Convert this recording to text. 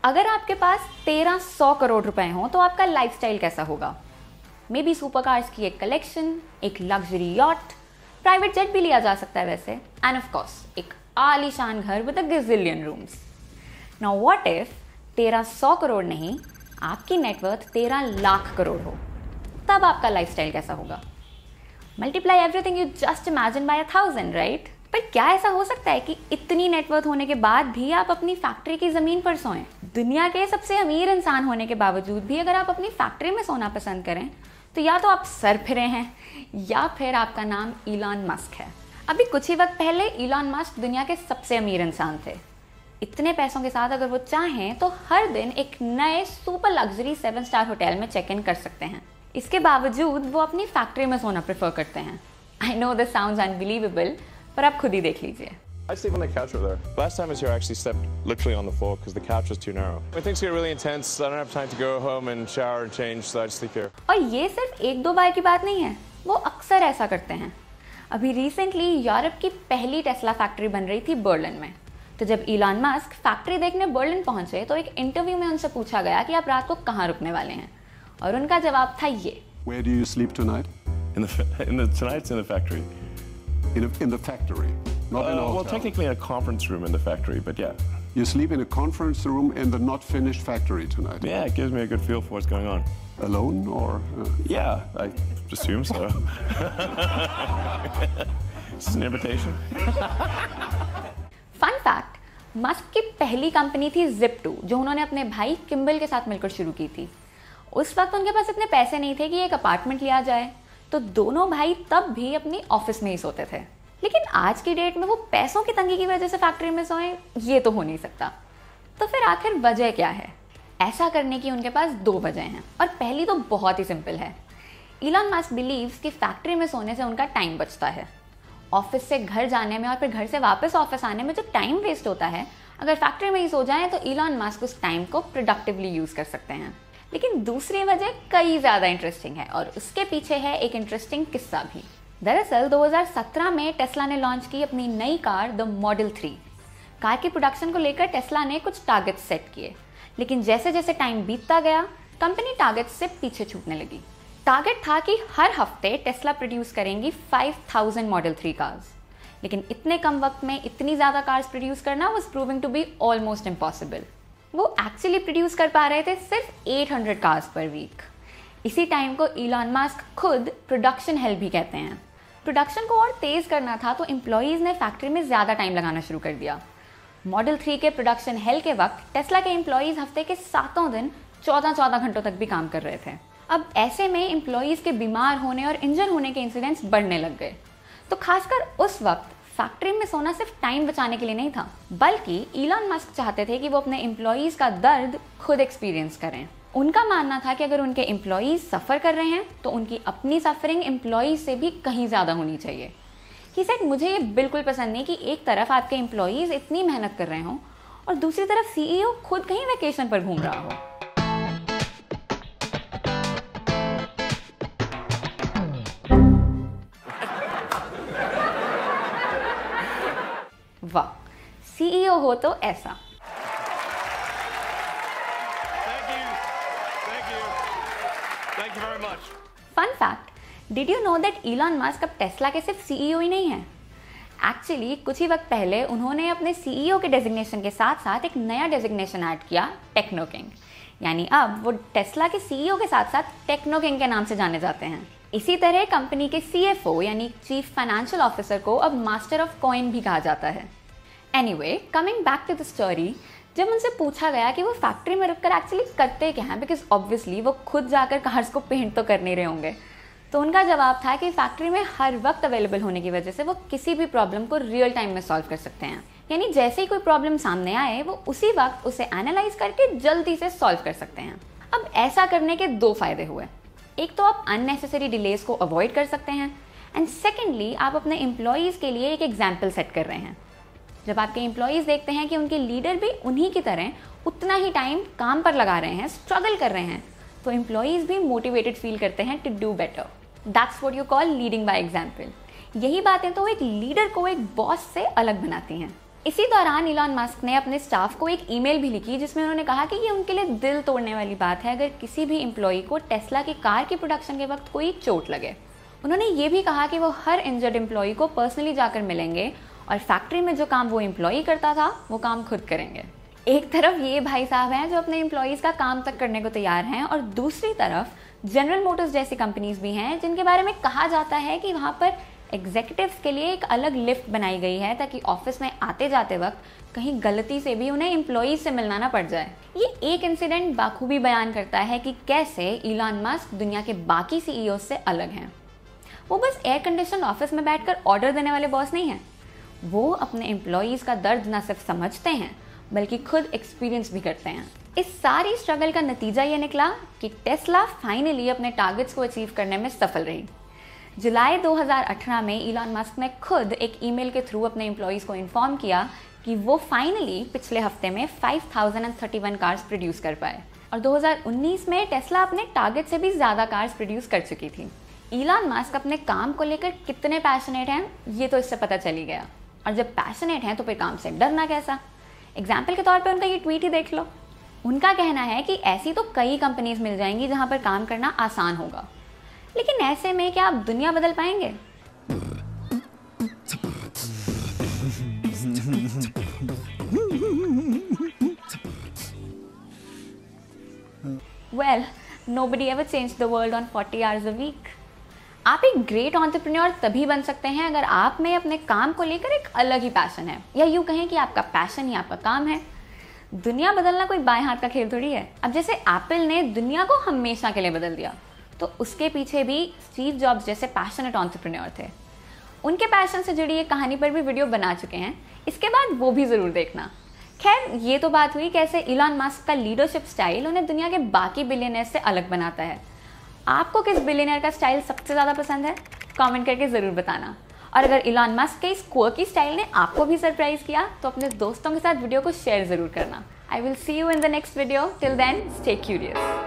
अगर आपके पास 1300 करोड़ रुपए हो तो आपका लाइफस्टाइल कैसा होगा? मे बी सुपर कार्स की एक कलेक्शन, एक लग्जरी यॉट, प्राइवेट जेट भी लिया जा सकता है वैसे, एंड ऑफ कोर्स एक आलीशान घर with a gazillion rooms. Now what if 1300 crore नहीं, आपकी नेटवर्थ 13 लाख करोड़ हो, तब आपका लाइफस्टाइल कैसा होगा? Multiply everything you just imagine by 1000, right? पर क्या ऐसा हो सकता है कि इतनी नेटवर्थ होने के बाद भी आप अपनी फैक्ट्री की ज़मीन पर सोएं? दुनिया के सबसे अमीर इंसान होने के बावजूद भी अगर आप अपनी फैक्ट्री में सोना पसंद करें तो या तो आप सर फिरे हैं या फिर आपका नाम इलॉन मस्क है। अभी कुछ ही वक्त पहले इलॉन मस्क दुनिया के सबसे अमीर इंसान थे। इतने पैसों के साथ अगर वो चाहें तो हर दिन एक नए सुपर लग्जरी 7 स्टार होटल में चेक इन कर सकते हैं। इसके बावजूद वो अपनी फैक्ट्री में सोना प्रेफर करते हैं। I know this sounds unbelievable, पर आप खुद ही देख लीजिए। I sleep on the couch over there. Last time I was here, I actually slept literally on the floor because the couch was too narrow. When things get really intense, I don't have time to go home and shower and change, so I just sleep here. और ये सिर्फ एक दो बार की बात नहीं है, वो अक्सर ऐसा करते हैं। अभी रिसेंटली यूरोप की पहली टेस्ला फैक्ट्री बन रही थी बर्लिन में। तो जब इलॉन मस्क फैक्ट्री देखने बर्लिन पहुंचे तो एक इंटरव्यू में उनसे पूछा गया कि आप रात को कहाँ रुकने वाले हैं, और उनका जवाब था ये। Where do you sleep tonight? Tonight's in the factory. In the factory, not in a hotel. Well, technically a conference room in the factory, but yeah. You sleep in a conference room in the not finished factory tonight. Yeah, it gives me a good feel for what's going on. Alone or? Yeah, I assume so. It's an invitation. Fun fact, Musk की पहली company थी Zip2, जो उन्होंने अपने भाई Kimbal के साथ मिलकर शुरू की थी। उस वक्त उनके पास इतने पैसे नहीं थे कि एक अपार्टमेंट लिया जाए, तो दोनों भाई तब भी अपनी ऑफिस में ही सोते थे। लेकिन आज की डेट में वो पैसों की तंगी की वजह से फैक्ट्री में सोएं, ये तो हो नहीं सकता। तो फिर आखिर वजह क्या है? ऐसा करने की उनके पास दो वजह हैं, और पहली तो बहुत ही सिंपल है। इलॉन मस्क बिलीव्स कि फैक्ट्री में सोने से उनका टाइम बचता है। ऑफिस से घर जाने में और फिर घर से वापस ऑफिस आने में जो टाइम वेस्ट होता है, अगर फैक्ट्री में ही सो जाएं तो इलॉन मस्क उस टाइम को प्रोडक्टिवली यूज़ कर सकते हैं। लेकिन दूसरी वजह कई ज़्यादा इंटरेस्टिंग है, और उसके पीछे है एक इंटरेस्टिंग किस्सा भी। दरअसल 2017 में टेस्ला ने लॉन्च की अपनी नई कार द मॉडल 3। कार की प्रोडक्शन को लेकर टेस्ला ने कुछ टारगेट सेट किए, लेकिन जैसे जैसे टाइम बीतता गया कंपनी टारगेट से पीछे छूटने लगी। टारगेट था कि हर हफ्ते टेस्ला प्रोड्यूस करेंगी 5000 मॉडल 3 कार्स, लेकिन इतने कम वक्त में इतनी ज़्यादा कार्स प्रोड्यूस करना was proving to be almost impossible. वो एक्चुअली प्रोड्यूस कर पा रहे थे सिर्फ 800 कार्स पर वीक। इसी टाइम को इलॉन मस्क खुद प्रोडक्शन हेल भी कहते हैं। प्रोडक्शन को और तेज़ करना था तो एम्प्लॉयज़ ने फैक्ट्री में ज़्यादा टाइम लगाना शुरू कर दिया। मॉडल 3 के प्रोडक्शन हेल के वक्त टेस्ला के एम्प्लॉयज़ हफ्ते के 7 दिन 14 घंटों तक भी काम कर रहे थे। अब ऐसे में एम्प्लॉयज़ के बीमार होने और इंजर होने के इंसिडेंट्स बढ़ने लग गए। तो खासकर उस वक्त फैक्ट्री में सोना सिर्फ टाइम बचाने के लिए नहीं था, बल्कि इलॉन मस्क चाहते थे कि वो अपने एम्प्लॉयज़ का दर्द खुद एक्सपीरियंस करें। उनका मानना था कि अगर उनके एम्प्लॉयज़ सफ़र कर रहे हैं तो उनकी अपनी सफरिंग एम्प्लॉयज़ से भी कहीं ज़्यादा होनी चाहिए। ही सेड, मुझे ये बिल्कुल पसंद नहीं कि एक तरफ आपके एम्प्लॉयज़ इतनी मेहनत कर रहे हों और दूसरी तरफ सीईओ खुद कहीं वेकेशन पर घूम रहा हो। वाह, सीईओ हो तो ऐसा। Thank you very much. Fun fact, did you know that Elon Musk अब टेस्ला के सिर्फ सीईओ ही नहीं है। एक्चुअली कुछ ही वक्त पहले उन्होंने अपने सीईओ के डेजिग्नेशन के साथ साथ एक नया डेजिग्नेशन ऐड किया, टेक्नो किंग। यानी अब वो टेस्ला के सीईओ के साथ साथ टेक्नो किंग के नाम से जाने जाते हैं। इसी तरह कंपनी के सीएफओ यानी चीफ फाइनेंशियल ऑफिसर को अब मास्टर ऑफ कॉइन भी कहा जाता है। Anyway, coming back to the story, जब उनसे पूछा गया कि वो फैक्ट्री में रुककर एक्चुअली करते क्या हैं, बिकॉज ऑब्वियसली वो खुद जाकर कार्स को पेंट तो कर नहीं रहे होंगे, तो उनका जवाब था कि फैक्ट्री में हर वक्त अवेलेबल होने की वजह से वो किसी भी प्रॉब्लम को रियल टाइम में सॉल्व कर सकते हैं। यानी जैसे ही कोई प्रॉब्लम सामने आए वो उसी वक्त उसे एनालाइज करके जल्दी से सॉल्व कर सकते हैं। अब ऐसा करने के दो फायदे हुए। एक तो आप अननेसेसरी डिलेज को अवॉइड कर सकते हैं, एंड सेकेंडली आप अपने एम्प्लॉयज़ के लिए एक एग्जाम्पल सेट कर रहे हैं। जब आपके एम्प्लॉयज़ देखते हैं कि उनके लीडर भी उन्हीं की तरह उतना ही टाइम काम पर लगा रहे हैं, स्ट्रगल कर रहे हैं, तो एम्प्लॉयज़ भी मोटिवेटेड फील करते हैं to do better. That's what you call leading by example. यही बातें तो एक लीडर को एक बॉस से अलग बनाती हैं। इसी दौरान इलॉन मस्क ने अपने स्टाफ को एक ईमेल भी लिखी जिसमें उन्होंने कहा कि ये उनके लिए दिल तोड़ने वाली बात है अगर किसी भी एम्प्लॉई को टेस्ला की कार की प्रोडक्शन के वक्त कोई चोट लगे। उन्होंने ये भी कहा कि वो हर इंजर्ड एम्प्लॉई को पर्सनली जाकर मिलेंगे और फैक्ट्री में जो काम वो एम्प्लॉई करता था वो काम खुद करेंगे। एक तरफ ये भाई साहब हैं जो अपने एम्प्लॉयज़ का काम तक करने को तैयार हैं और दूसरी तरफ जनरल मोटर्स जैसी कंपनीज भी हैं जिनके बारे में कहा जाता है कि वहाँ पर एग्जीक्यूटिव्स के लिए एक अलग लिफ्ट बनाई गई है ताकि ऑफिस में आते जाते वक्त कहीं गलती से भी उन्हें एम्प्लॉयज़ से मिलना ना पड़ जाए। ये एक इंसिडेंट बाखूबी बयान करता है कि कैसे इलॉन मस्क दुनिया के बाकी सीईओ से अलग हैं। वो बस एयर कंडीशन ऑफिस में बैठकर ऑर्डर देने वाले बॉस नहीं हैं, वो अपने एम्प्लॉयज़ का दर्द न सिर्फ समझते हैं बल्कि खुद एक्सपीरियंस भी करते हैं। इस सारी स्ट्रगल का नतीजा ये निकला कि टेस्ला फाइनली अपने टारगेट्स को अचीव करने में सफल रही। जुलाई 2018 में इलॉन मस्क ने खुद एक ईमेल के थ्रू अपने एम्प्लॉयज़ को इन्फॉर्म किया कि वो फाइनली पिछले हफ्ते में 5031 कार्स प्रोड्यूस कर पाए और 2019 में टेस्ला अपने टारगेट से भी ज़्यादा कार्स प्रोड्यूस कर चुकी थी। इलॉन मस्क अपने काम को लेकर कितने पैशनेट हैं ये तो इससे पता चली गया, और जब पैशनेट हैं तो फिर काम से डरना कैसा। एग्जाम्पल के तौर पे उनका ये ट्वीट ही देख लो। उनका कहना है कि ऐसी तो कई कंपनीज मिल जाएंगी जहां पर काम करना आसान होगा, लेकिन ऐसे में क्या आप दुनिया बदल पाएंगे? Well, nobody ever changed the world on 40 hours a week. आप एक ग्रेट एंटरप्रेन्योर तभी बन सकते हैं अगर आप में अपने काम को लेकर एक अलग ही पैशन है, या यूँ कहें कि आपका पैशन ही आपका काम है। दुनिया बदलना कोई बाएं हाथ का खेल थोड़ी है। अब जैसे एप्पल ने दुनिया को हमेशा के लिए बदल दिया, तो उसके पीछे भी स्टीव जॉब्स जैसे पैशनेट एंटरप्रेन्योर थे। उनके पैशन से जुड़ी एक कहानी पर भी वीडियो बना चुके हैं, इसके बाद वो भी ज़रूर देखना। खैर, ये तो बात हुई कैसे इलॉन मस्क का लीडरशिप स्टाइल उन्हें दुनिया के बाकी बिलियनर से अलग बनाता है। आपको किस बिलियनर का स्टाइल सबसे ज़्यादा पसंद है? कमेंट करके ज़रूर बताना। और अगर इलॉन मस्क के इस क्वर्की स्टाइल ने आपको भी सरप्राइज किया तो अपने दोस्तों के साथ वीडियो को शेयर ज़रूर करना। I will see you in the next video. Till then, stay curious.